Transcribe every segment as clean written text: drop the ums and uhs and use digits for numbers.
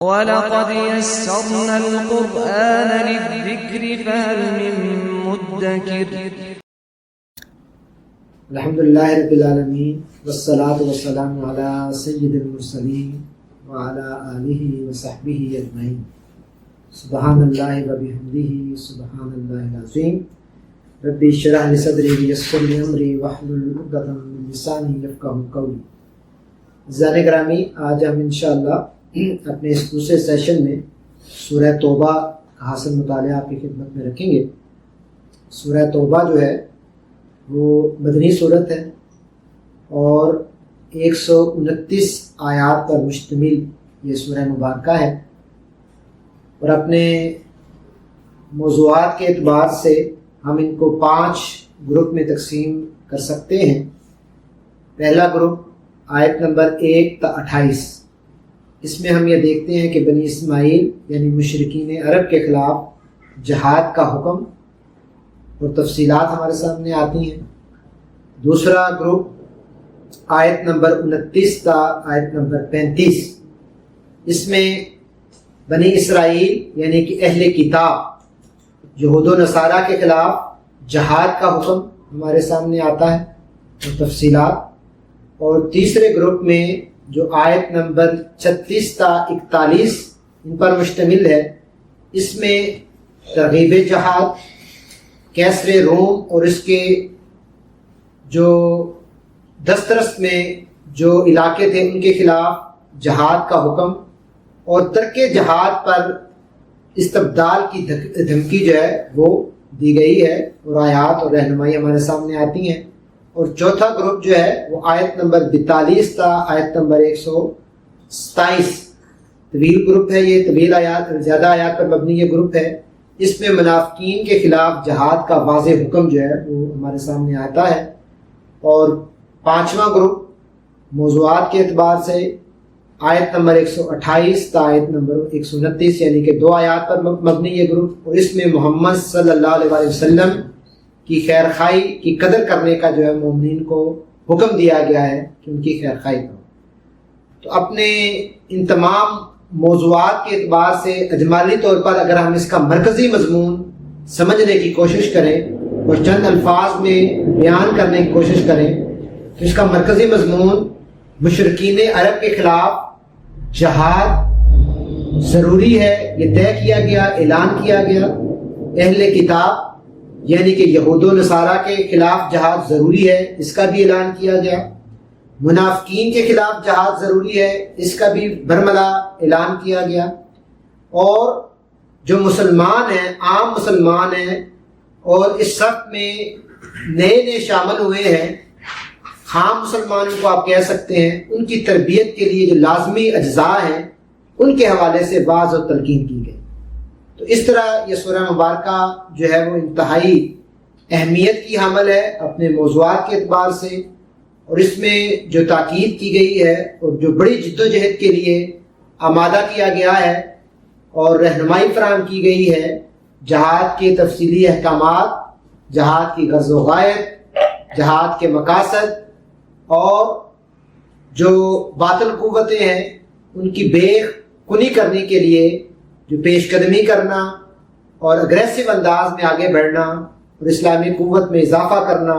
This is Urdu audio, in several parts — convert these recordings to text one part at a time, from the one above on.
وَلَقَدْ يَسَّرْنَا الْقُرْآنَ لِلذِّكْرِ فَهَلْ مِن مُّدَّكِرٍ. الحمدللہ رب العالمین والصلاة والسلام علی سید المرسلین وعلی آلہ وصحبہ اجمعین. سبحان اللہ وبحمدہ سبحان اللہ العظیم. رب اشرح لی صدری ویسر لی امری واحلل عقدۃ من لسانی یفقہوا قولی. عزیزان گرامی، آج ہم انشاءاللہ اپنے اس دوسرے سیشن میں سورہ توبہ کا حاصل مطالعہ آپ کی خدمت میں رکھیں گے. سورہ توبہ جو ہے وہ مدنی صورت ہے اور 129 آیات پر مشتمل یہ سورہ مبارکہ ہے، اور اپنے موضوعات کے اعتبار سے ہم ان کو 5 گروپ میں تقسیم کر سکتے ہیں. پہلا گروپ آیت نمبر 1 تا 28. اس میں ہم یہ دیکھتے ہیں کہ بنی اسماعیل یعنی مشرکین عرب کے خلاف جہاد کا حکم اور تفصیلات ہمارے سامنے آتی ہیں. دوسرا گروپ آیت نمبر 29 تا آیت نمبر 35. اس میں بنی اسرائیل یعنی کہ اہل کتاب یہود و نصارہ کے خلاف جہاد کا حکم ہمارے سامنے آتا ہے اور تفصیلات. اور تیسرے گروپ میں جو آیت نمبر 36 تا 41 ان پر مشتمل ہے، اس میں ترغیب جہاد، کیسر روم اور اس کے جو دسترس میں جو علاقے تھے ان کے خلاف جہاد کا حکم اور ترک جہاد پر استبدال کی دھمکی جو ہے وہ دی گئی ہے، اور آیات اور رہنمائی ہمارے سامنے آتی ہیں. اور چوتھا گروپ جو ہے وہ آیت نمبر 42 تا آیت نمبر 127. طویل گروپ ہے، یہ طویل آیات، زیادہ آیات پر مبنی یہ گروپ ہے. اس میں منافقین کے خلاف جہاد کا واضح حکم جو ہے وہ ہمارے سامنے آتا ہے. اور پانچواں گروپ موضوعات کے اعتبار سے آیت نمبر 128 تا آیت نمبر 129 یعنی کہ 2 آیات پر مبنی یہ گروپ، اور اس میں محمد صلی اللہ علیہ وسلم کی خیر خواہی کی قدر کرنے کا جو ہے مومنین کو حکم دیا گیا ہے کہ ان کی خیر خواہی کرو. تو اپنے ان تمام موضوعات کے اعتبار سے اجمالی طور پر اگر ہم اس کا مرکزی مضمون سمجھنے کی کوشش کریں اور چند الفاظ میں بیان کرنے کی کوشش کریں تو اس کا مرکزی مضمون مشرکین عرب کے خلاف جہاد ضروری ہے، یہ طے کیا گیا، اعلان کیا گیا. اہل کتاب یعنی کہ یہود و نصارہ کے خلاف جہاد ضروری ہے، اس کا بھی اعلان کیا گیا. منافقین کے خلاف جہاد ضروری ہے، اس کا بھی برملا اعلان کیا گیا. اور جو مسلمان ہیں، عام مسلمان ہیں اور اس صف میں نئے شامل ہوئے ہیں، عام مسلمانوں کو آپ کہہ سکتے ہیں، ان کی تربیت کے لیے جو لازمی اجزاء ہیں ان کے حوالے سے واعظ و تلقین کی گئی. تو اس طرح یہ سورہ مبارکہ جو ہے وہ انتہائی اہمیت کی حامل ہے اپنے موضوعات کے اعتبار سے، اور اس میں جو تاکید کی گئی ہے اور جو بڑی جد و جہد کے لیے آمادہ کیا گیا ہے اور رہنمائی فراہم کی گئی ہے، جہاد کے تفصیلی احکامات، جہاد کی غرض و غایت، جہاد کے مقاصد، اور جو باطل قوتیں ہیں ان کی بے کنی کرنے کے لیے جو پیش قدمی کرنا اور اگریسو انداز میں آگے بڑھنا اور اسلامی قوت میں اضافہ کرنا،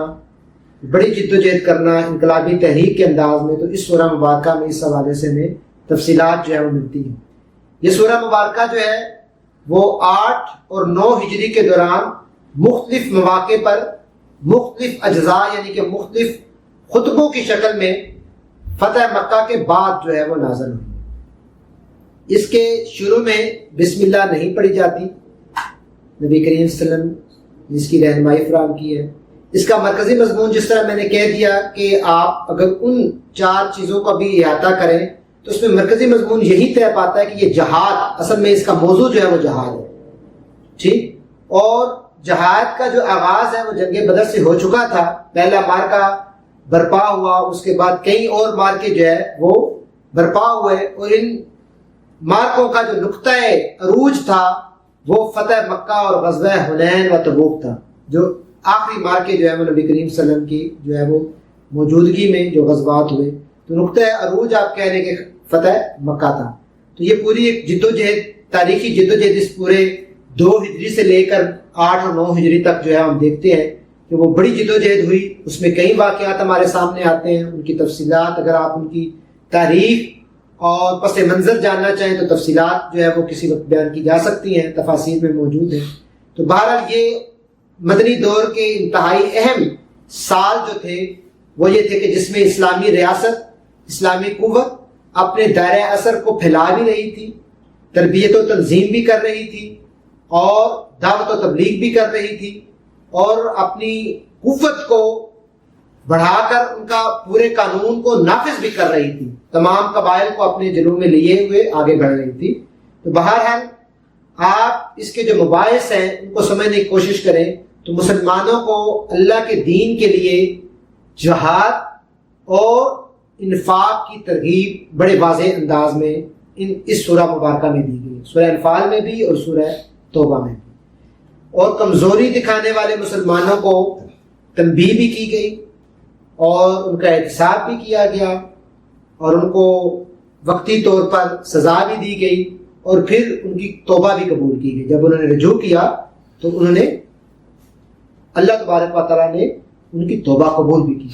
بڑی جد و جہد کرنا انقلابی تحریک کے انداز میں، تو اس سورہ مبارکہ میں اس حوالے سے میں تفصیلات جو ہے وہ ملتی ہیں. یہ سورہ مبارکہ جو ہے وہ 8 اور 9 ہجری کے دوران مختلف مواقع پر مختلف اجزاء یعنی کہ مختلف خطبوں کی شکل میں فتح مکہ کے بعد جو ہے وہ نازل ہوئی. اس کے شروع میں بسم اللہ نہیں پڑھی جاتی. نبی کریم صلی اللہ علیہ وسلم نے اس کی رہنمائی فراہم کی ہے. اس کا مرکزی مضمون جس طرح میں نے کہہ دیا کہ آپ اگر ان 4 چیزوں کا بھی احاطہ کریں تو اس میں مرکزی مضمون یہی طے پاتا ہے کہ یہ جہاد، اصل میں اس کا موضوع جو ہے وہ جہاد ہے. ٹھیک. اور جہاد کا جو آغاز ہے وہ جنگ بدر سے ہو چکا تھا. پہلا مارکہ برپا ہوا، اس کے بعد کئی اور مارکے جو ہے وہ برپا ہوئے، اور ان مارکوں کا جو نقطہ عروج تھا وہ فتح مکہ اور غزوہ حنین و تبوک تھا. جو آخری مارکے جو ہے وہ نبی کریم صلی اللہ علیہ وسلم کی جو ہے وہ موجودگی میں جو غزوات ہوئے، تو نقطہ عروج آپ کہہ رہے کہ فتح مکہ تھا. تو یہ پوری ایک جدوجہد، تاریخی جدوجہد اس پورے 2 ہجری سے لے کر 8 اور 9 ہجری تک جو ہے ہم دیکھتے ہیں کہ وہ بڑی جدوجہد ہوئی. اس میں کئی واقعات ہمارے سامنے آتے ہیں، ان کی تفصیلات اگر آپ ان کی تاریخ اور پس منظر جاننا چاہیں تو تفصیلات جو ہے وہ کسی وقت بیان کی جا سکتی ہیں، تفاصیر میں موجود ہیں. تو بہرحال یہ مدنی دور کے انتہائی اہم سال جو تھے وہ یہ تھے کہ جس میں اسلامی ریاست، اسلامی قوت اپنے دائرہ اثر کو پھیلا بھی رہی تھی، تربیت و تنظیم بھی کر رہی تھی، اور دعوت و تبلیغ بھی کر رہی تھی، اور اپنی قوت کو بڑھا کر ان کا پورے قانون کو نافذ بھی کر رہی تھی، تمام قبائل کو اپنے جلوں میں لیے ہوئے آگے بڑھ رہی تھی. تو بہرحال آپ اس کے جو مباحث ہیں ان کو سمجھنے کی کوشش کریں تو مسلمانوں کو اللہ کے دین کے لیے جہاد اور انفاق کی ترغیب بڑے واضح انداز میں اس سورہ مبارکہ میں دی گئی، سورہ انفال میں بھی اور سورہ توبہ میں بھی. اور کمزوری دکھانے والے مسلمانوں کو تنبیہ بھی کی گئی اور ان کا احتساب بھی کیا گیا اور ان کو وقتی طور پر سزا بھی دی گئی اور پھر ان کی توبہ بھی قبول کی گئی. جب انہوں نے رجوع کیا تو انہوں نے اللہ تبارک و تعالیٰ نے ان کی توبہ قبول بھی کی.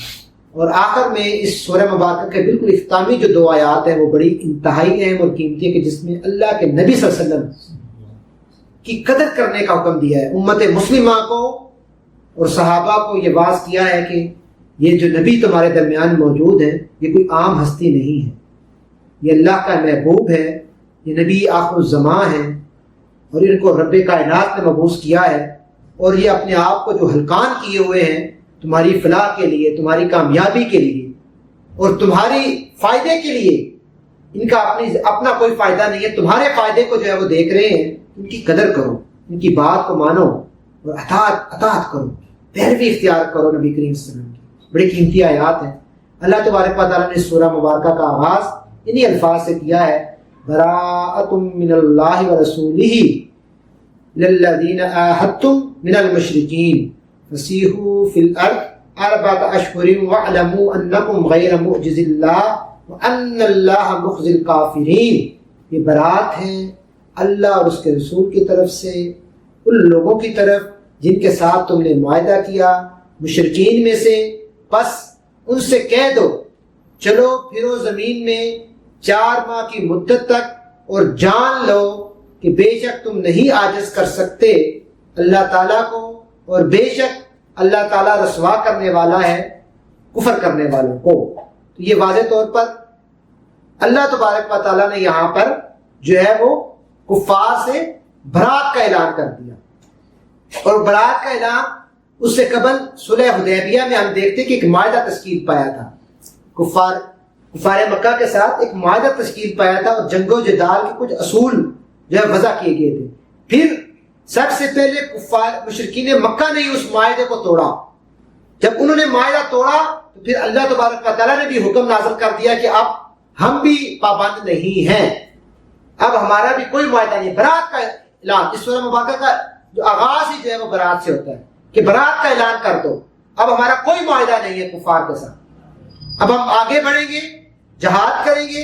اور آخر میں اس سورہ مبارکہ کے بالکل اختتامی جو 2 آیات ہیں وہ بڑی انتہائی اہم اور قیمتی ہے کہ جس میں اللہ کے نبی صلی اللہ علیہ وسلم کی قدر کرنے کا حکم دیا ہے. امت مسلمہ کو اور صحابہ کو یہ واعظ کیا ہے کہ یہ جو نبی تمہارے درمیان موجود ہیں یہ کوئی عام ہستی نہیں ہے، یہ اللہ کا محبوب ہے، یہ نبی آخر الزماں ہیں اور ان کو رب کائنات نے مبعوث کیا ہے، اور یہ اپنے آپ کو جو ہلکان کیے ہوئے ہیں تمہاری فلاح کے لیے، تمہاری کامیابی کے لیے اور تمہاری فائدے کے لیے. ان کا اپنا کوئی فائدہ نہیں ہے، تمہارے فائدے کو جو ہے وہ دیکھ رہے ہیں. ان کی قدر کرو، ان کی بات کو مانو اور اطاعت کرو، پیروی اختیار کرو نبی کریم صلی اللہ علیہ وسلم کی. بڑی قیمتی آیات ہیں. اللہ تبارک و تعالیٰ نے سورہ مبارکہ کا آغاز انہی الفاظ سے کیا ہے، براءۃ من اللہ ورسولہ للذین عاہدتم من المشرکین فسیحوا فی الارض 4 اشہر واعلموا انکم غیر معجز اللہ وان اللہ مخزی الکافرین. یہ برات ہے اللہ اور اس کے رسول کی طرف سے ان لوگوں کی طرف جن کے ساتھ تم نے معاہدہ کیا مشرکین میں سے. بس ان سے کہہ دو چلو پھرو زمین میں 4 ماہ کی مدت تک اور جان لو کہ بے شک تم نہیں عاجز کر سکتے اللہ تعالیٰ کو، اور بے شک اللہ تعالیٰ رسوا کرنے والا ہے کفر کرنے والوں کو. تو یہ واضح طور پر اللہ تبارک و تعالیٰ نے یہاں پر جو ہے وہ کفار سے برات کا اعلان کر دیا. اور برات کا اعلان اس سے قبل صلح حدیبیہ میں ہم دیکھتے کہ ایک معاہدہ تشکیل پایا تھا، کفار مکہ کے ساتھ ایک معاہدہ تشکیل پایا تھا اور جنگ و جدال کے کچھ اصول جو ہے وضع کیے گئے تھے. پھر سب سے پہلے کفار مشرکین مکہ نے اس معاہدے کو توڑا. جب انہوں نے معاہدہ توڑا تو پھر اللہ تبارک و تعالیٰ نے بھی حکم نازل کر دیا کہ اب ہم بھی پابند نہیں ہیں، اب ہمارا بھی کوئی معاہدہ نہیں. برات کا اعلان، اس سورہ مبارکہ کا جو آغاز ہی جو ہے وہ برات سے ہوتا ہے کہ برات کا اعلان کر دو، اب ہمارا کوئی معاہدہ نہیں ہے کفار کے ساتھ، اب ہم آگے بڑھیں گے، جہاد کریں گے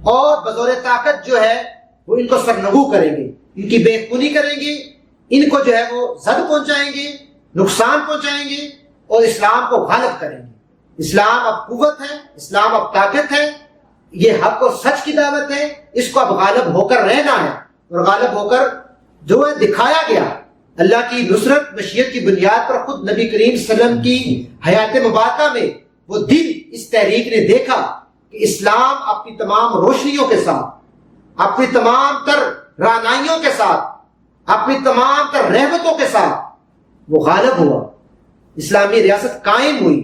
اور بزور طاقت جو ہے وہ ان کو سرنگو کریں گے، ان کی بے خونی کریں گے، ان کو جو ہے وہ زد پہنچائیں گے، نقصان پہنچائیں گے اور اسلام کو غالب کریں گے. اسلام اب قوت ہے، اسلام اب طاقت ہے، یہ حق اور سچ کی دعوت ہے، اس کو اب غالب ہو کر رہنا ہے اور غالب ہو کر جو ہے دکھایا گیا. اللہ کی نصرت مشیت کی بنیاد پر خود نبی کریم صلی اللہ علیہ وسلم کی حیات مبارکہ میں وہ دل اس تحریک نے دیکھا کہ اسلام اپنی تمام روشنیوں کے ساتھ، اپنی تمام تر رعنائیوں کے ساتھ، اپنی تمام تر رحمتوں کے ساتھ وہ غالب ہوا، اسلامی ریاست قائم ہوئی،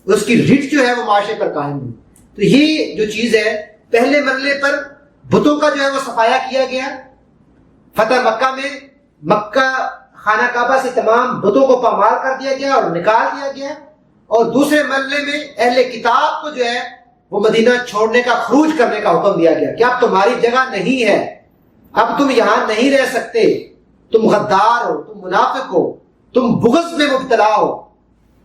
اس کی رٹ جو ہے وہ معاشرے پر قائم ہوئی. تو یہ جو چیز ہے پہلے مرحلے پر بتوں کا جو ہے وہ صفایا کیا گیا. فتح مکہ میں مکہ خانہ کعبہ سے تمام بتوں کو پامال کر دیا گیا اور نکال دیا گیا. اور دوسرے مرحلے میں اہل کتاب کو جو ہے وہ مدینہ چھوڑنے کا، خروج کرنے کا حکم دیا گیا کہ اب تمہاری جگہ نہیں ہے، اب تم یہاں نہیں رہ سکتے، تم غدار ہو، تم منافق ہو، تم بغض میں مبتلا ہو،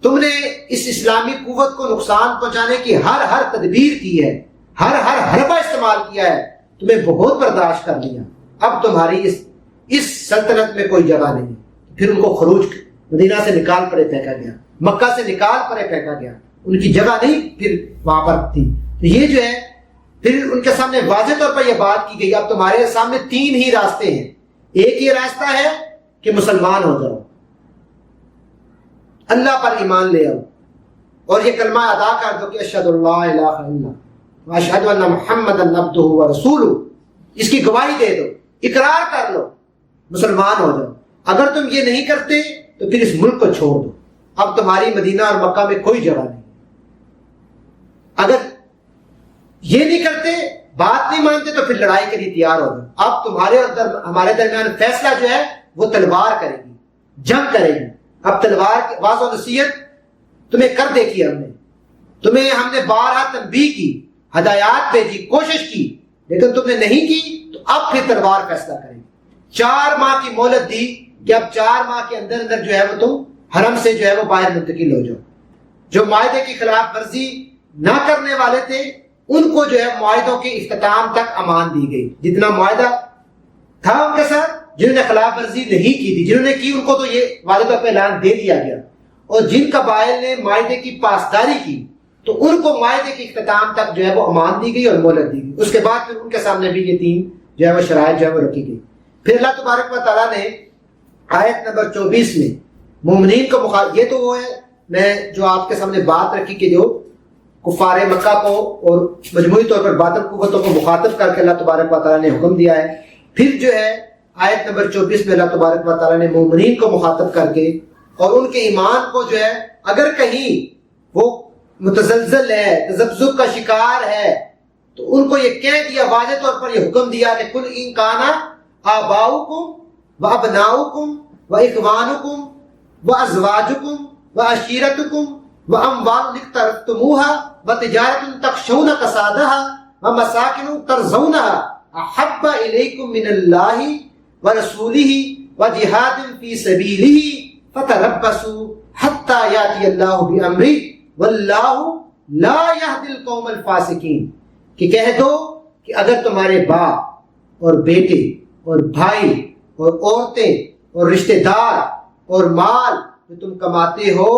تم نے اس اسلامی قوت کو نقصان پہنچانے کی ہر تدبیر کی ہے، ہر حربہ استعمال کیا ہے، تمہیں بہت برداشت کر لیا، اب تمہاری اس سلطنت میں کوئی جگہ نہیں۔ پھر ان کو خروج مدینہ سے نکال پڑے پھینکا گیا، مکہ سے نکال پڑے پھینکا گیا، ان کی جگہ نہیں پھر وہاں پر تھی۔ تو یہ جو ہے پھر ان کے سامنے واضح طور پر یہ بات کی گئی، اب تمہارے سامنے 3 ہی راستے ہیں۔ ایک یہ راستہ ہے کہ مسلمان ہو جاؤ، اللہ پر ایمان لے آؤ اور یہ کلمہ ادا کر دو کہ اشہد اللہ الہ الا اللہ واشہد ان محمد عبدہ ورسولہ، اس کی گواہی دے دو، اقرار کر لو، مسلمان ہو جاؤ۔ اگر تم یہ نہیں کرتے تو پھر اس ملک کو چھوڑ دو، اب تمہاری مدینہ اور مکہ میں کوئی جگہ نہیں۔ اگر یہ نہیں کرتے، بات نہیں مانتے، تو پھر لڑائی کے لیے تیار ہو جاؤ۔ اب تمہارے اور ہمارے درمیان فیصلہ جو ہے وہ تلوار کرے گی، جنگ کرے گی۔ اب تلوار کی واضح و نصیحت تمہیں کر دیکھی، تمہیں ہم نے بارہا تنبیہ کی، ہدایات بھیجی، کوشش کی، لیکن تم نے نہیں کی، تو اب پھر تلوار فیصلہ کرے گی۔ 4 ماہ کی مہلت دی کہ اب 4 ماہ کے اندر اندر جو ہے وہ تم حرم سے جو ہے وہ باہر منتقل ہو جاؤ۔ جو معاہدے کی خلاف ورزی نہ کرنے والے تھے ان کو جو ہے معاہدوں کے اختتام تک امان دی گئی۔ جتنا معاہدہ تھا ان کے ساتھ، جنہوں نے خلاف ورزی نہیں کی تھی، جنہوں نے کی، ان کو تو یہ واضح طور پہ اعلان دے دیا گیا، اور جن قبائل نے معاہدے کی پاسداری کی تو ان کو معاہدے کے اختتام تک جو ہے وہ امان دی گئی اور مہلت دی گئی۔ اس کے بعد پھر ان کے سامنے بھی یہ 3 جو ہے وہ شرائط جو ہے وہ رکھی گئی۔ پھر اللہ تبارک و تعالیٰ نے آیت نمبر 24 میں مومنین کو یہ تو وہ ہے میں جو آپ کے سامنے بات رکھی کہ جو کفار مکہ کو اور مجموعی طور پر باطل قوتوں کو مخاطب کر کے اللہ تبارک و تعالیٰ نے حکم دیا ہے۔ پھر جو ہے آیت نمبر 24 میں اللہ تبارک و تعالیٰ نے مومنین کو مخاطب کر کے اور ان کے ایمان کو جو ہے اگر کہیں وہ متزلزل ہے، تذبذب کا شکار ہے، تو ان کو یہ کہہ دیا، واضح طور پر یہ حکم دیا کہ کل ان کانا آباؤکم و ابناؤکم و اخوانکم و ازواجکم و عشیرتکم و اموال اقترفتموها و تجارت تخشون کسادها و مساکن ترضونها احب الیکم من اللہ و رسولہ و جہاد فی سبیلہ فتربصوا حتی یاتی اللہ بامرہ واللہ لا یہدی القوم الفاسقین، کہ کہہ دو کہ اگر تمہارے باپ اور بیٹے اور بھائی اور عورتیں اور رشتہ دار اور مال جو تم کماتے ہو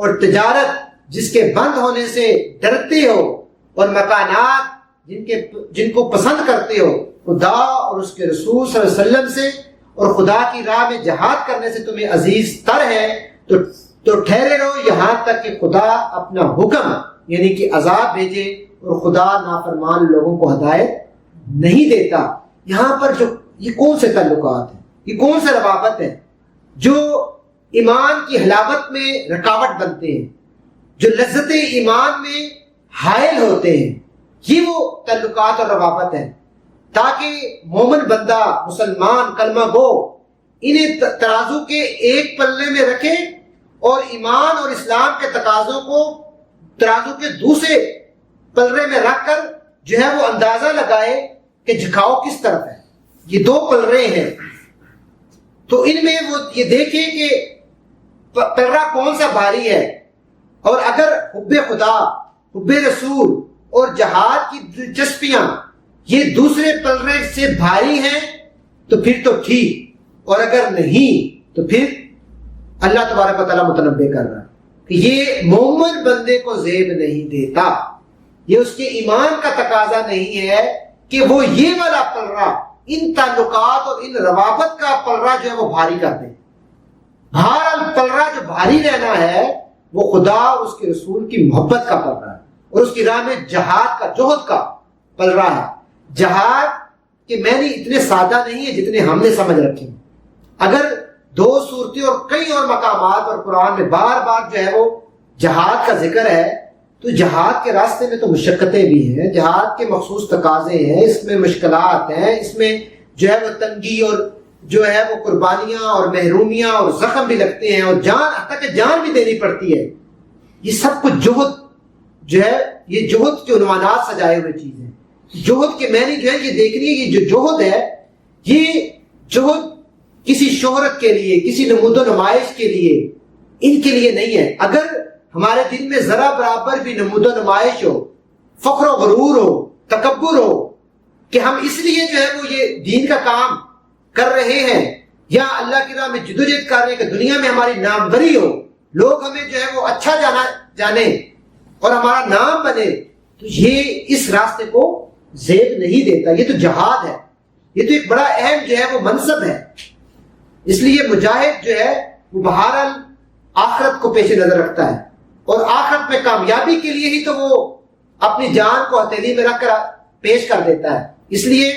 اور تجارت جس کے بند ہونے سے ڈرتے ہو اور مکانات جن کو پسند کرتے ہو خدا اور اس کے رسول صلی اللہ علیہ وسلم سے اور خدا کی راہ میں جہاد کرنے سے تمہیں عزیز تر ہے، تو ٹھہرے رہو یہاں تک کہ خدا اپنا حکم یعنی کہ عذاب بھیجے، اور خدا نافرمان لوگوں کو ہدایت نہیں دیتا۔ یہاں پر جو یہ کون سے تعلقات ہیں، یہ کون سے روابط ہیں جو ایمان کی حلاوت میں رکاوٹ بنتے ہیں، جو لذت ایمان میں حائل ہوتے ہیں، یہ وہ تعلقات اور روابط ہیں تاکہ مومن بندہ مسلمان کلمہ گو انہیں ترازو کے ایک پلے میں رکھے اور ایمان اور اسلام کے تقاضوں کو ترازو کے دوسرے پلڑے میں رکھ کر جو ہے وہ اندازہ لگائے کہ جھکاؤ کس طرف ہے۔ یہ 2 پلڑے ہیں، تو ان میں وہ یہ دیکھیں کہ پلڑا کون سا بھاری ہے، اور اگر حب خدا، حب رسول اور جہاد کی دلچسپیاں یہ دوسرے پلڑے سے بھاری ہیں تو پھر تو ٹھیک، اور اگر نہیں تو پھر اللہ تبارک و تعالیٰ متنبہ کر رہا ہے کہ یہ مومن بندے کو زیب نہیں دیتا، یہ اس کے ایمان کا تقاضا نہیں ہے کہ وہ یہ والا پلڑا، ان تعلقات اور ان روابط کا پلڑا جو ہے وہ بھاری کر دے۔ بہرحال پلڑا جو بھاری رہنا ہے وہ خدا اور اس کے رسول کی محبت کا پلڑا ہے، اور اس کی راہ میں جہاد کا، جوہد کا پلڑا ہے۔ جہاد کے معنی اتنے سادہ نہیں ہے جتنے ہم نے سمجھ رکھے ہیں۔ اگر 2 صورتیں اور کئی اور مقامات اور قرآن میں بار بار جو ہے وہ جہاد کا ذکر ہے، تو جہاد کے راستے میں تو مشقتیں بھی ہیں، جہاد کے مخصوص تقاضے ہیں، اس میں مشکلات ہیں، اس میں جو ہے وہ تنگی اور جو ہے وہ قربانیاں اور محرومیاں اور زخم بھی لگتے ہیں، اور جان حتیٰ کہ جان بھی دینی پڑتی ہے۔ یہ سب کچھ جوہد جو ہے، یہ جوہد کے عنوانات سجائے ہوئے چیزیں۔ جوہد کے معنی جو ہے یہ دیکھنی ہے، یہ جو جوہد ہے یہ جوہد کسی شہرت کے لیے، کسی نمود و نمائش کے لیے، ان کے لیے نہیں ہے۔ اگر ہمارے دل میں ذرا برابر بھی نمود و نمائش ہو، فخر و غرور ہو، تکبر ہو، کہ ہم اس لیے جو ہے وہ یہ دین کا کام کر رہے ہیں یا اللہ کی راہ میں جدوجہد کر رہے ہیں کہ دنیا میں ہماری ناموری ہو, لوگ ہمیں جو ہے وہ اچھا جانے اور ہمارا نام بنے, تو یہ اس راستے کو زیب نہیں دیتا. یہ تو جہاد ہے, یہ تو ایک بڑا اہم جو ہے وہ منصب ہے. اس لیے مجاہد جو ہے وہ بہرحال آخرت کو پیش نظر رکھتا ہے, اور آخرت میں کامیابی کے لیے ہی تو وہ اپنی جان کو ہتھیلی میں رکھ کر پیش کر دیتا ہے. اس لیے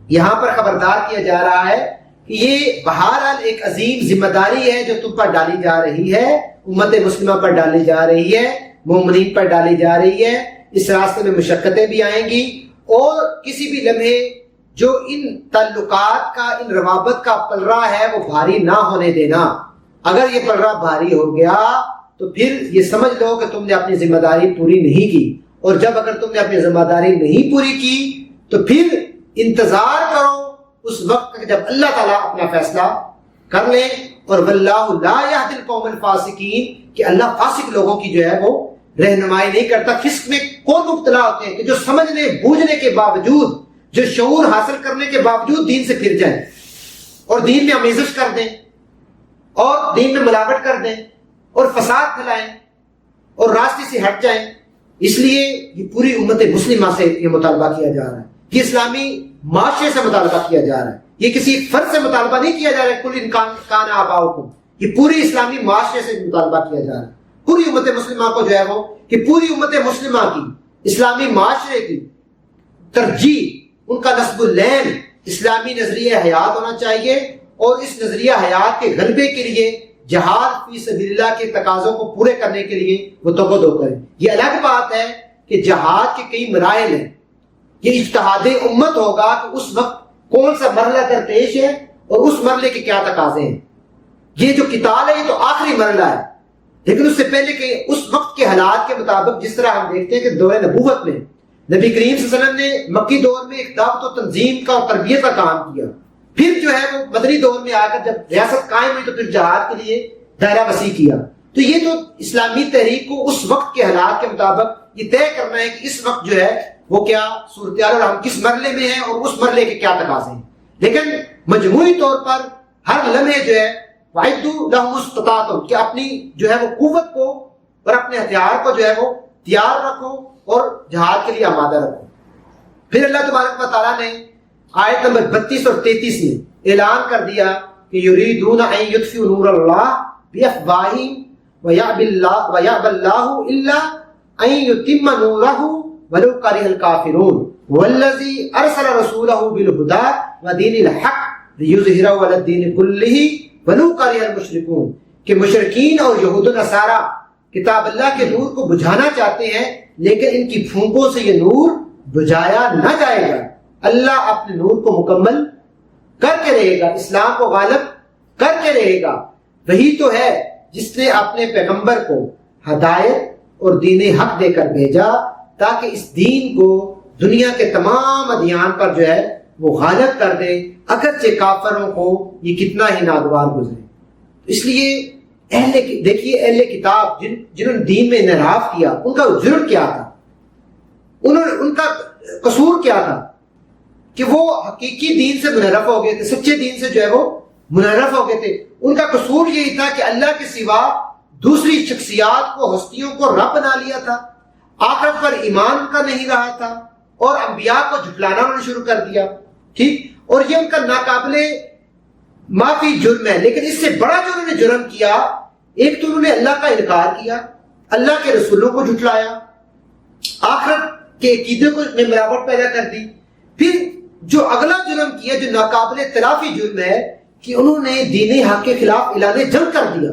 یہاں پر خبردار کیا جا رہا ہے کہ یہ بہرحال ایک عظیم ذمہ داری ہے جو تم پر ڈالی جا رہی ہے, امت مسلمہ پر ڈالی جا رہی ہے, مومنین پر ڈالی جا رہی ہے. اس راستے میں مشقتیں بھی آئیں گی, اور کسی بھی لمحے جو ان تعلقات کا, ان روابط کا پلڑا ہے وہ بھاری نہ ہونے دینا. اگر یہ پلڑا بھاری ہو گیا تو پھر یہ سمجھ لو کہ تم نے اپنی ذمہ داری پوری نہیں کی, اور جب اگر تم نے اپنی ذمہ داری نہیں پوری کی تو پھر انتظار کرو اس وقت تک جب اللہ تعالیٰ اپنا فیصلہ کر لیں. اور واللہ لا یہدی القوم الفاسقین, کہ اللہ فاسق لوگوں کی جو ہے وہ رہنمائی نہیں کرتا. فسق میں کون مبتلا ہوتے ہیں کہ جو سمجھنے بوجھنے کے باوجود, جو شعور حاصل کرنے کے باوجود دین سے پھر جائیں اور دین میں آمیزش کر دیں اور دین میں ملاوٹ کر دیں اور فساد پھیلائیں اور راستے سے ہٹ جائیں. اس لیے یہ پوری امت مسلمہ سے یہ مطالبہ کیا جا رہا ہے, یہ اسلامی معاشرے سے مطالبہ کیا جا رہا ہے, یہ کسی فرد سے مطالبہ نہیں کیا جا رہا ہے. کل انکان کان آباؤکم, یہ پوری اسلامی معاشرے سے مطالبہ کیا جا رہا ہے, پوری امت مسلمہ کو جو ہے وہ, کہ پوری امت مسلمہ کی اسلامی معاشرے کی ترجیح, ان کا نصب العین اسلامی نظریہ حیات ہونا چاہیے, اور اس نظریہ حیات کے غلبے کے لیے جہاد فی سبیل اللہ کے تقاضوں کو پورے کرنے کے لیے وہ توقع کریں. یہ الگ بات ہے کہ جہاد کے کئی مراحل ہیں, یہ اجتہاد امت ہوگا کہ اس وقت کون سا مرحلہ درپیش ہے اور اس مرحلے کے کیا تقاضے ہیں. یہ جو قتال ہے یہ تو آخری مرحلہ ہے, لیکن اس سے پہلے کہ اس وقت کے حالات کے مطابق, جس طرح ہم دیکھتے ہیں کہ دور نبوت میں نبی کریم صلی اللہ علیہ وسلم نے مکی دور میں ایک دعوت و تنظیم کا اور تربیت کا کام کیا, پھر جو ہے وہ مدنی دور میں آ کر جب ریاست قائم ہوئی تو پھر جہاد کے لیے دائرہ وسیع کیا. تو یہ تو اسلامی تحریک کو اس وقت کے حالات کے مطابق یہ طے کرنا ہے کہ اس وقت جو ہے وہ کیا صورتحال اور ہم کس مرحلے میں ہیں اور اس مرحلے کے کیا تقاضے ہیں. لیکن مجموعی طور پر ہر لمحے جو ہے وَأَعِدُّوا لَهُمُ اسْتَطَعْتُمْ, کہ اپنی جو ہے وہ قوت کو اور اپنے ہتھیار کو جو ہے وہ تیار رکھو اور جہاد کے لیے آمادہ رکھو. پھر اللہ تبارک و تعالیٰ نے آیت نمبر 32 اور 33 میں اعلان کر دیا کہ یریدون ان یطفئوا نور اللہ بافواہہم ویأبی اللہ الا ان یتم نورہ ولو کرہ الکافرون والذی ارسل رسولہ بالہدی ودین الحق لیظہرہ علی الدین کلہ ولو کرہ المشرکون, کہ مشرکین اور یہود و نصارہ کتاب اللہ کے نور کو بجھانا چاہتے ہیں لیکن ان کی پھونکوں سے یہ نور بجھایا نہ جائے گا. اللہ اپنے نور کو مکمل کر کے رہے گا, اسلام کو غالب کر کے رہے گا. وہی تو ہے جس نے اپنے پیغمبر کو ہدایت اور دین حق دے کر بھیجا تاکہ اس دین کو دنیا کے تمام ادیان پر جو ہے وہ غالب کر دے, اگرچہ کافروں کو یہ کتنا ہی ناگوار گزرے. اس لیے دیکھیے اہل کتاب جنہوں نے دین میں انحراف کیا, ان کا جرم کیا تھا, ان کا قصور کیا تھا کہ وہ حقیقی دین سے منحرف ہو گئے تھے, سچے دین سے جو ہے وہ منحرف ہو گئے تھے. ان کا قصور یہی تھا کہ اللہ کے سوا دوسری شخصیات کو, ہستیوں کو رب بنا لیا تھا, آخرت پر ایمان کا نہیں رہا تھا, اور انبیاء کو جھٹلانا انہوں نے شروع کر دیا. ٹھیک, اور یہ ان کا ناقابل معافی جرم ہے. لیکن اس سے بڑا جو انہوں نے جرم کیا, ایک تو انہوں نے اللہ کا انکار کیا, اللہ کے رسولوں کو جھٹلایا, آخرت کے عقیدے کو میں ملاوٹ پیدا کر دی. پھر جو اگلا جرم کیا جو ناقابل تلافی جرم ہے کہ انہوں نے دین حق کے خلاف اعلان جنگ کر دیا,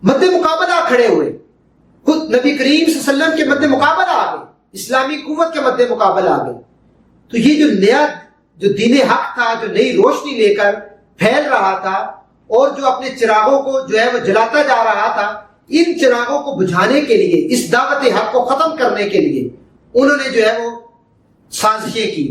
مد مقابلہ کھڑے ہوئے, خود نبی کریم صلی اللہ علیہ وسلم کے مد مقابلہ آ گئے, اسلامی قوت کے مد مقابلہ آ گئے. تو یہ جو نیا جو دین حق تھا, جو نئی روشنی لے کر پھیل رہا تھا اور جو اپنے چراغوں کو جو ہے وہ جلاتا جا رہا تھا, ان چراغوں کو بجھانے کے لیے, اس دعوت حق کو ختم کرنے کے لیے انہوں نے جو ہے وہ سازشیں کی,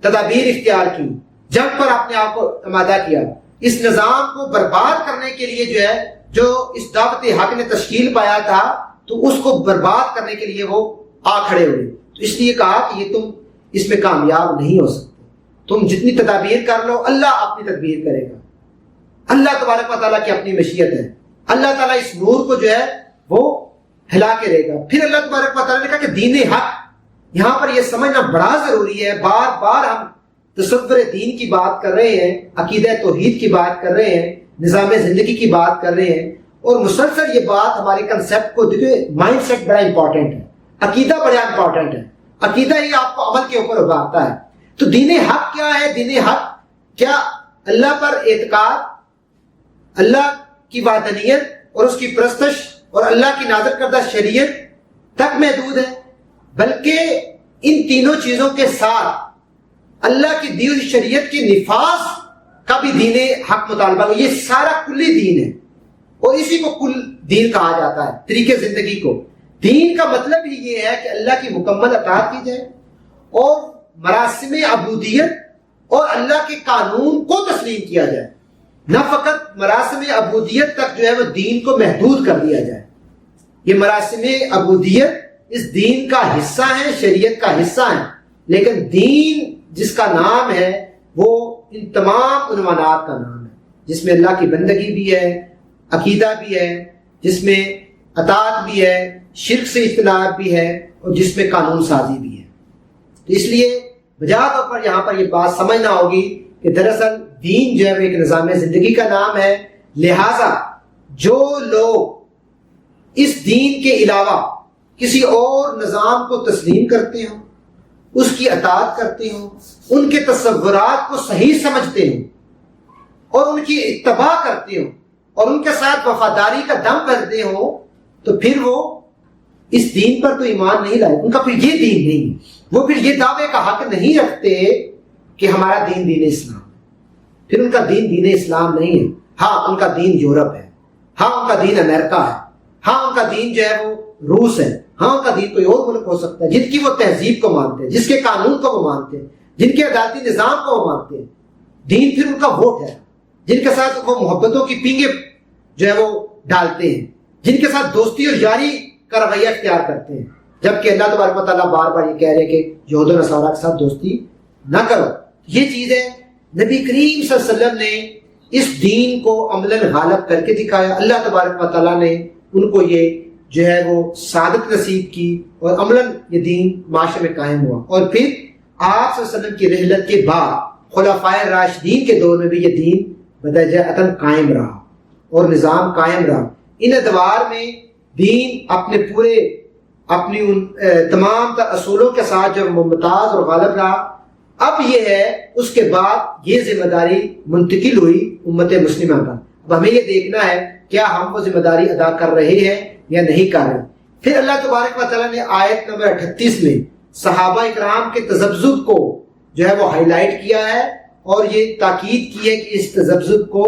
تدابیر اختیار کی, جنگ پر اپنے آپ کو آمادہ کیا. اس نظام کو برباد کرنے کے لیے جو ہے جو اس دعوت حق نے تشکیل پایا تھا, تو اس کو برباد کرنے کے لیے وہ آ کھڑے ہوئے. تو اس لیے کہا کہ یہ تم اس میں کامیاب نہیں ہو سکتے۔ تم جتنی تدابیر کر لو، اللہ اپنی تدبیر کرے گا، اللہ تبارک و تعالیٰ کی اپنی مشیت ہے، اللہ تعالیٰ اس نور کو جو ہے وہ ہلا کے رہے گا۔ پھر اللہ تبارک و تعالیٰ نے کہا کہ دین حق، یہاں پر یہ سمجھنا بڑا ضروری ہے۔ بار بار ہم تصور دین کی بات کر رہے ہیں، عقیدہ توحید کی بات کر رہے ہیں، نظام زندگی کی بات کر رہے ہیں، اور مسلسل یہ بات ہمارے کنسیپٹ کو دیکھیں، مائنڈ سیٹ بڑا امپورٹنٹ ہے، عقیدہ بڑا امپورٹنٹ ہے، عقیدہ ہی آپ کو عمل کے اوپر ابھارتا ہے۔ تو دین حق کیا ہے؟ دین حق کیا اللہ پر اعتقاد، اللہ کی وحدانیت اور اس کی پرستش اور اللہ کی نازل کردہ شریعت تک محدود ہے، بلکہ ان تینوں چیزوں کے ساتھ اللہ کی دی ہوئی شریعت کے نفاذ کا بھی دین حق مطالبہ ہے۔ یہ سارا کلی دین ہے، اور اسی کو کل دین کہا جاتا ہے، طریقے زندگی کو۔ دین کا مطلب ہی یہ ہے کہ اللہ کی مکمل اطاعت کی جائے اور مراسم عبودیت اور اللہ کے قانون کو تسلیم کیا جائے، نہ فقط مراسم عبودیت تک جو ہے وہ دین کو محدود کر دیا جائے۔ یہ مراسم عبودیت اس دین کا حصہ ہیں، شریعت کا حصہ ہیں، لیکن دین جس کا نام ہے وہ ان تمام عنوانات کا نام ہے، جس میں اللہ کی بندگی بھی ہے، عقیدہ بھی ہے، جس میں اطاعت بھی ہے، شرک سے اجتناب بھی ہے، اور جس میں قانون سازی بھی ہے۔ تو اس لیے بجا طور پر یہاں پر یہ بات سمجھنا ہوگی کہ دراصل دین جو ہے وہ ایک نظام زندگی کا نام ہے، لہٰذا جو لوگ اس دین کے علاوہ کسی اور نظام کو تسلیم کرتے ہوں، اس کی اطاعت کرتے ہوں، ان کے تصورات کو صحیح سمجھتے ہوں اور ان کی اتباع کرتے ہوں اور ان کے ساتھ وفاداری کا دم بھرتے ہوں، تو پھر وہ اس دین پر تو ایمان نہیں لائے، ان کا پھر یہ دین نہیں ہے، وہ پھر یہ دعوے کا حق نہیں رکھتے کہ ہمارا دین دین اسلام ہے، پھر ان کا دین دین اسلام نہیں ہے۔ ہاں ان کا دین یورپ ہے، ہاں ان کا دین امریکہ ہے، ہاں ان کا دین جو ہے وہ روس ہے، ہاں ان کا دین کوئی اور ملک ہو سکتا ہے جن کی وہ تہذیب کو مانتے ہیں، جس کے قانون کو وہ مانتے ہیں، جن کے عدالتی نظام کو وہ مانتے ہیں۔ دین پھر ان کا ووٹ ہے، جن کے ساتھ وہ محبتوں کی پینگیں جو ہے وہ ڈالتے ہیں، جن کے ساتھ دوستی اور یاری کا رویہ اختیار کرتے ہیں، جبکہ اللہ تبارک و تعالیٰ بار بار یہ کہہ رہے ہیں کہ یہود و نصارہ کے ساتھ دوستی نہ کرو۔ یہ چیزیں نبی کریم صلی اللہ علیہ وسلم نے اس دین کو عملاً غالب کر کے دکھایا، اللہ تبارک و تعالیٰ نے ان کو یہ جو ہے وہ سعادت نصیب کی اور عملاً یہ دین معاشرے میں قائم ہوا۔ اور پھر آپ صلی اللہ علیہ وسلم کی رحلت کے بعد خلفائے راشدین کے دور میں بھی یہ دین بدجاہتاً قائم رہا اور نظام قائم رہا۔ ان ادوار میں دین اپنی ان تمام تر اصولوں کے ساتھ جو ممتاز اور غالب رہا۔ اب یہ ہے اس کے بعد یہ ذمہ داری منتقل ہوئی امت مسلمہ پر۔ اب ہمیں یہ دیکھنا ہے کیا ہم وہ ذمہ داری ادا کر رہے ہیں یا نہیں کر رہے۔ پھر اللہ تبارک و تعالیٰ نے آیت نمبر 38 میں صحابہ اکرام کے تذبذب کو جو ہے وہ ہائی لائٹ کیا ہے اور یہ تاکید کی ہے کہ اس تذبذب کو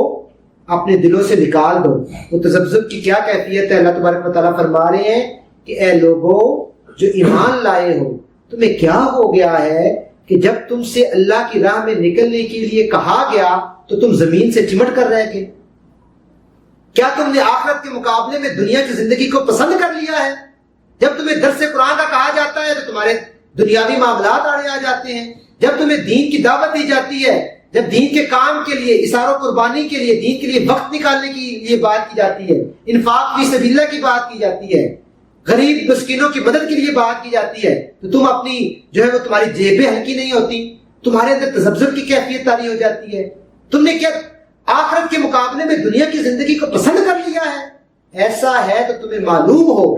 اپنے دلوں سے نکال دو۔ وہ تذبذب کی کیا کیفیت ہے؟ اللہ تبارک و تعالیٰ فرما رہے ہیں کہ اے لوگو جو ایمان لائے ہو، تمہیں کیا ہو گیا ہے کہ جب تم سے اللہ کی راہ میں نکلنے کے لیے کہا گیا تو تم زمین سے چمٹ کر رہ گئے؟ کیا تم نے آخرت کے مقابلے میں دنیا کی زندگی کو پسند کر لیا ہے؟ جب تمہیں درس قرآن کا کہا جاتا ہے تو تمہارے دنیاوی معاملات آڑے آ جاتے ہیں، جب تمہیں دین کی دعوت دی جاتی ہے، جب دین کے کام کے لیے، اثار و قربانی کے لیے، دین کے لیے وقت نکالنے کی لیے بات کی جاتی ہے، انفاق فی سبیل اللہ کی بات کی جاتی ہے، غریب مسکینوں کی مدد کے لیے بات کی جاتی ہے، تو تم اپنی جو ہے وہ تمہاری جیبیں ہلکی نہیں ہوتی، تمہارے اندر تذبذب کی کیفیت طاری ہو جاتی ہے۔ تم نے کیا آخرت کے مقابلے میں دنیا کی زندگی کو پسند کر لیا ہے؟ ایسا ہے تو تمہیں معلوم ہو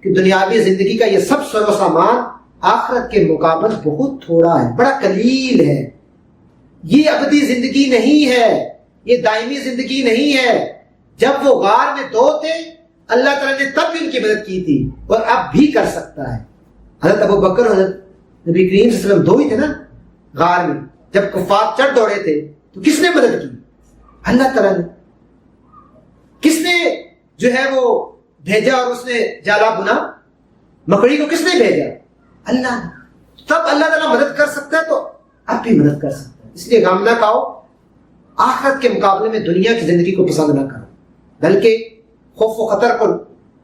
کہ دنیاوی زندگی کا یہ سب سر و سامان آخرت کے مقابل بہت تھوڑا ہے، بڑا قلیل ہے۔ یہ ابدی زندگی نہیں ہے، یہ دائمی زندگی نہیں ہے۔ جب وہ غار میں دو تھے اللہ تعالیٰ نے تب بھی ان کی مدد کی تھی اور اب بھی کر سکتا ہے۔ حضرت ابو بکر اور حضرت نبی کریم صلی اللہ علیہ وسلم دو ہی تھے نا غار میں، جب کفار چڑھ دوڑے تھے تو کس نے مدد کی؟ اللہ تعالیٰ نے۔ کس نے جو ہے وہ بھیجا اور اس نے جالا بنا؟ مکڑی کو کس نے بھیجا؟ اللہ نے۔ تب اللہ تعالیٰ مدد کر سکتا ہے تو اب بھی مدد کر سکتا ہے۔ اس لیے غم نہ کھاؤ، آخرت کے مقابلے میں دنیا کی زندگی کو پسند نہ کرو، بلکہ خوف و خطر کو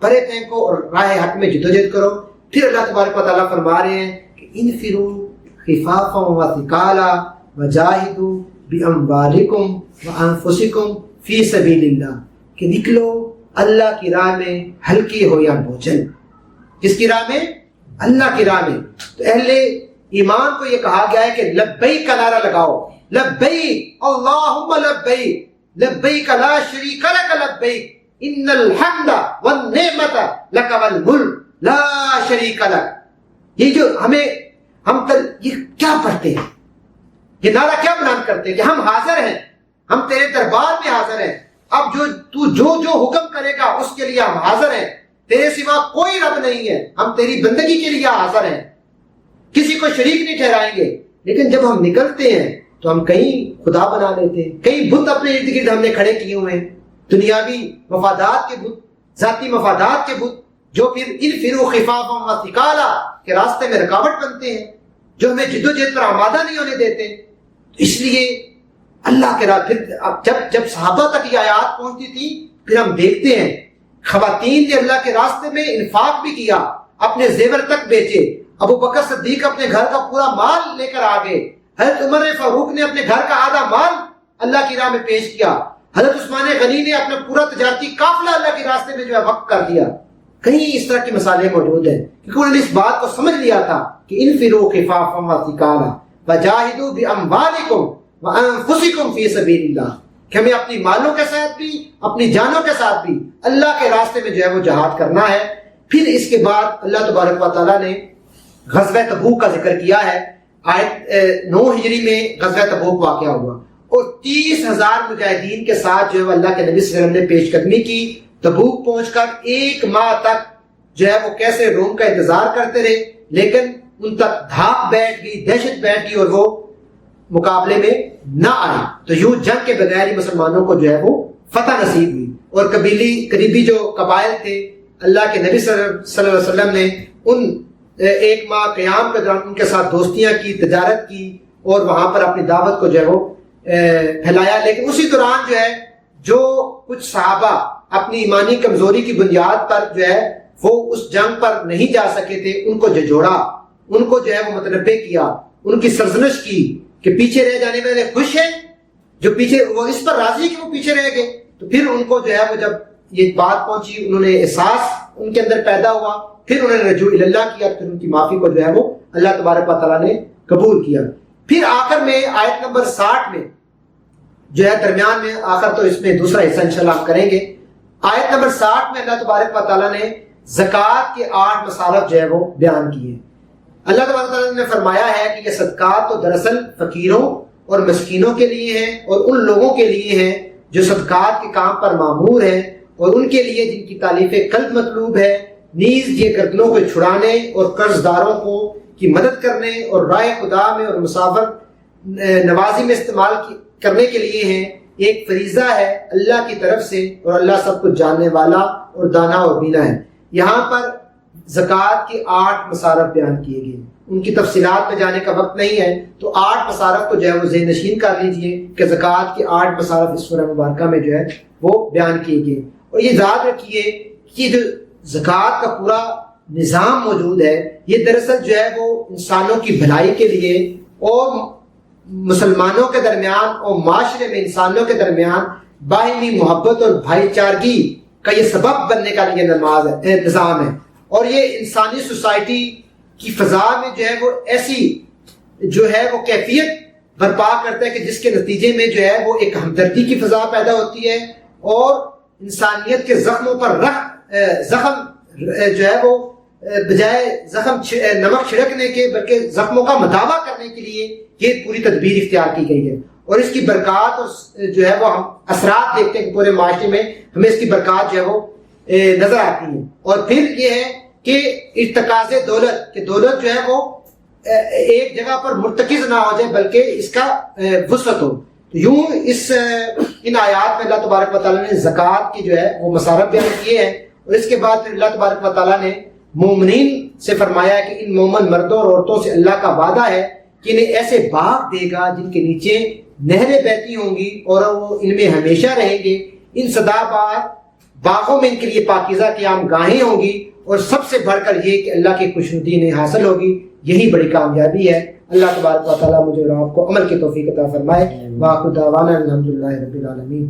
پرے پھینکو اور راہ حق میں جدوجہد کرو۔ پھر اللہ تبارک و تعالیٰ فرما رہے ہیں کہ انفروا خفافا وثقالا وجاہدوا باموالکم وانفسکم فی سبیل اللہ، کہ نکلو اللہ کی راہ میں ہلکی ہو یا بوجھل۔ کس کی راہ میں؟ اللہ کی راہ میں۔ تو اہل ایمان کو یہ کہا گیا ہے کہ لبیک کا نعرہ لگاؤ، لبیک اللہم لبیک، لبیک لا شریک لک لبیک ان الحمد والنعمت لک والملک لا شریک لک۔ یہ جو ہم یہ کیا پڑھتے ہیں، یہ نعرہ کیا بیان کرتے ہیں کہ ہم حاضر ہیں، ہم تیرے دربار میں حاضر ہیں، اب جو حکم کرے گا اس کے لیے ہم حاضر ہیں، تیرے سوا کوئی رب نہیں ہے، ہم تیری بندگی کے لیے حاضر ہیں، کسی کو شریک نہیں ٹھہرائیں گے۔ لیکن جب ہم نکلتے ہیں تو ہم کہیں خدا بنا لیتے ہیں، کئی بت اپنے ارد گرد ہم نے کھڑے کیے ہوئے ہیں، دنیاوی مفادات کے بت، ذاتی مفادات کے بت، جو پھر انفروا خفافا وثقالا کے راستے میں رکاوٹ بنتے ہیں، جو ہمیں جدوجہد پر آمادہ نہیں ہونے دیتے۔ اس لیے اللہ کے راہ، پھر جب صحابہ تک یہ آیات پہنچتی تھی، پھر ہم دیکھتے ہیں خواتین نے اللہ کے راستے میں انفاق بھی کیا، اپنے زیور تک بیچے، ابو بکر صدیق اپنے گھر کا پورا مال لے کر آ گئے، حضرت عمر فاروق نے اپنے گھر کا آدھا مال اللہ کی راہ میں پیش کیا، حضرت عثمان غنی نے اپنا پورا تجارتی قافلہ اللہ کے راستے میں جو ہے وقف کر دیا۔ کہیں اس طرح کی مثالیں موجود ہیں کیونکہ انہوں نے اس بات کو سمجھ لیا تھا کہ انفروا خفافا وثقالا وجاہدوا باموالکم وانفسکم فی سبیل اللہ، کہ ہمیں اپنی مالوں کے ساتھ بھی، اپنی جانوں کے ساتھ بھی اللہ کے راستے میں جو ہے وہ جہاد کرنا ہے۔ پھر اس کے بعد اللہ تبارک و تعالیٰ نے غزوہ تبوک کا ذکر کیا ہے۔ آیت 9 ہجری میں غزوہ تبوک واقعہ ہوا اور 30,000 مجاہدین کے ساتھ جو ہے اللہ کے نبی صلی اللہ علیہ وسلم نے پیش قدمی کی۔ تبوک پہنچ کر 1 ماہ تک جو ہے وہ کیسے روم کا انتظار کرتے رہے، لیکن ان تک دھاک بیٹھ گئی، دہشت بیٹھ گئی اور وہ مقابلے میں نہ آئے۔ تو یوں جنگ کے بغیر ہی مسلمانوں کو جو ہے وہ فتح نصیب ہوئی، اور قریبی جو قبائل تھے، اللہ کے نبی صلی اللہ علیہ وسلم نے ان 1 ماہ قیام کے دوران ان کے ساتھ دوستیاں کی، تجارت کی اور وہاں پر اپنی دعوت کو جو ہے وہ پھیلایا۔ لیکن اسی دوران جو ہے جو کچھ صحابہ اپنی ایمانی کمزوری کی بنیاد پر جو ہے وہ اس جنگ پر نہیں جا سکے تھے، ان کو جھجھوڑا، ان کو جو ہے وہ متنبع کیا، ان کی سرزنش کی کہ پیچھے رہ جانے والے خوش ہیں، جو پیچھے وہ اس پر راضی کہ وہ پیچھے رہ گئے۔ تو پھر ان کو جو ہے وہ جب یہ بات پہنچی، انہوں نے احساس ان کے اندر پیدا ہوا، پھر انہوں نے رجوع اللہ کیا، پھر ان کی معافی کو جو ہے وہ اللہ تبارک و تعالیٰ نے قبول کیا۔ پھر آخر میں آیت نمبر 60 میں جو ہے درمیان میں آخر تو اس میں دوسرا حصہ انشاءاللہ ہم کریں گے۔ آیت نمبر 60 میں اللہ تبارک و تعالیٰ نے زکوٰۃ کے 8 مصارف جو ہے وہ بیان کیے۔ اللہ تبارک و تعالیٰ نے فرمایا ہے کہ یہ صدقات تو دراصل فقیروں اور مسکینوں کے لیے ہیں اور ان لوگوں کے لیے ہیں جو صدقات کے کام پر مامور ہیں اور ان کے لیے جن کی تالیف قلب مطلوب ہے، نیز یہ گردنوں کو چھڑانے اور قرض داروں کو کی مدد کرنے اور راہ خدا میں اور مسافر نوازی میں استعمال کرنے کے لیے ہیں۔ ایک فریضہ ہے اللہ کی طرف سے اور اللہ سب کچھ جاننے والا اور دانا اور بینا ہے۔ یہاں پر زکوٰۃ کے 8 مصارف بیان کیے گئے، ان کی تفصیلات میں جانے کا وقت نہیں ہے، تو 8 مصارف کو جو ہے وہ ذہن نشین کر لیجئے کہ زکوٰۃ کے 8 مصارف اس سورہ مبارکہ میں جو ہے وہ بیان کیے گئے۔ اور یہ یاد رکھیے کہ جو زکوٰۃ کا پورا نظام موجود ہے، یہ دراصل جو ہے وہ انسانوں کی بھلائی کے لیے اور مسلمانوں کے درمیان اور معاشرے میں انسانوں کے درمیان باہمی محبت اور بھائی چارگی کا یہ سبب بننے کا لیے نظام ہے، اور یہ انسانی سوسائٹی کی فضا میں جو ہے وہ ایسی جو ہے وہ کیفیت برپا کرتا ہے کہ جس کے نتیجے میں جو ہے وہ ایک ہمدردی کی فضا پیدا ہوتی ہے اور انسانیت کے زخموں پر زخم جو ہے وہ بجائے نمک چھڑکنے کے بلکہ زخموں کا مداوع کرنے کے لیے یہ پوری تدبیر اختیار کی گئی ہے، اور اس کی برکات جو ہے وہ ہم اثرات دیکھتے ہیں کہ پورے معاشرے میں ہمیں اس کی برکات جو ہے وہ نظر آتی ہیں۔ اور پھر یہ ہے کہ ارتکاز دولت کہ دولت جو ہے وہ ایک جگہ پر مرتکز نہ ہو جائے بلکہ اس کا وسعت ہو۔ تو یوں ان آیات میں اللہ تبارک و تعالیٰ نے زکوٰۃ کی جو ہے وہ مصارف بیان کیے ہیں، اور اس کے بعد پھر اللہ تبارک و تعالیٰ نے مومنین سے فرمایا کہ ان مومن مردوں اور عورتوں سے اللہ کا وعدہ ہے کہ انہیں ایسے باغ دے گا جن کے نیچے نہریں بہتی ہوں گی اور وہ ان میں ہمیشہ رہیں گے، ان سدا بار باغوں میں ان کے لیے پاکیزہ قیام گاہیں ہوں گی، اور سب سے بڑھ کر یہ کہ اللہ کی خوشنودی انہیں حاصل ہوگی، یہی بڑی کامیابی ہے۔ اللہ تبارک و تعالیٰ مجھے اور آپ کو عمل کی توفیق عطا فرمائے۔ وآخر دعوانا الحمدللہ رب العالمین۔